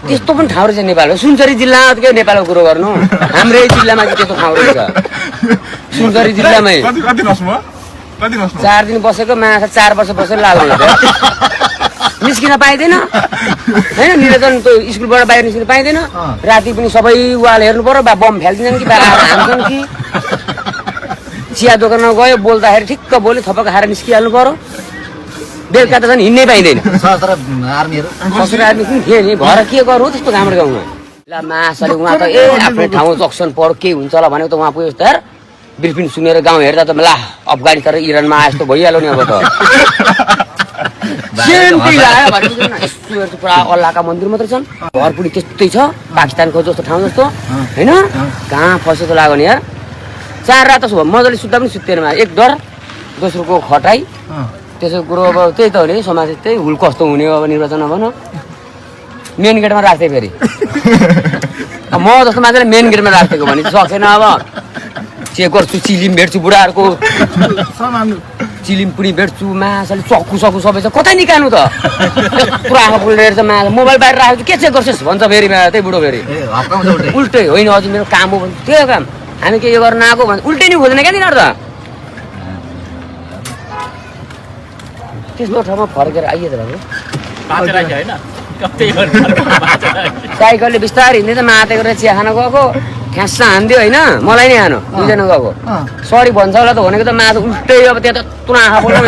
त्यस्तो पनि ठाउँ रहेछ नेपालको सुनसरी जिल्लाकै नेपालको कुरो गर्नु हाम्रै जिल्लामा चाहिँ त्यस्तो ठाउँ रहेछ सुनसरी जिल्लामै 4 दिन बसेको माछा 4 वर्ष बसेर लाल निस्किन पाइँदैन होइन निर्वाचन त स्कुलबाट बाहिर निस्किन पाइँदैन राति पनि सबै वाल हेर्नु पर्यो बा बम फ्याल्दिन्छन् कि बा हान्छन् कि चिया दोकानमा गयो बोल्दाखेरि ठिक्क बोल्यो थपक खाएर निस्किहाल्नु पर्यो बेलुका त झन् हिँड्नै पाइँदैन सशस्त्र आर्मीहरू पनि थिए नि भएर के गर्नु त्यस्तो हाम्रो गाउँमा ल मासले उहाँ त आफ्नै ठाउँ जक्सन पऱ्यो के हुन्छ होला भनेको त उहाँ पुगेको त ब्रिफिङ सुनेर गाउँ हेर्दा त ला अफगानिस्तान र इरानमा आए जस्तो भइहाल्यो नि अब त पुरा अल्लाहका मन्दिर मात्रै छन् घर पनि त्यस्तै छ पाकिस्तानको जस्तो ठाउँ जस्तो होइन कहाँ फस्यो त लाग्यो नि यार 4 रात मजाले सुत्दा पनि सुत्दैन एक डर दोस्रोको खटाइ त्यसो कुरो अब त्यही त हो नि समाज त्यही हुल कस्तो हुने अब निर्वाचन भन मेन गेटमा राख्थे फेरि म जस्तो मान्छेले मेन गेटमा राखेको भने सकेन अब चेक गर्छु चिलिम भेट्छु बुढाहरूको चिलिम पनि भेट्छु माछाले चक्कु सक्कु सबै छ कतै निकाल्नु त पुरा आँखा पुलेर चाहिँ माछा मोबाइल बाहिर राखेको के चेक गर्छस् भन्छ फेरि त्यही बुढो फेरि उल्टै होइन अझै मेरो काम हो भने त्यही काम हामी के यो गर्न आएको भने उल्टै नि खोज्दैन क्या तिनीहरू त त्यस्तो ठाउँमा फर्केर आइए त साइकलले बिस्तारै हिँड्दै त माते गरेर चिया खान गएको ठ्यास्सा हान्दियो होइन मलाई नै हानो 2 जना गएको सरी भन्छ होला त भनेको त माछा उल्टै अब त्यहाँ त तुना आँखा बोल्नु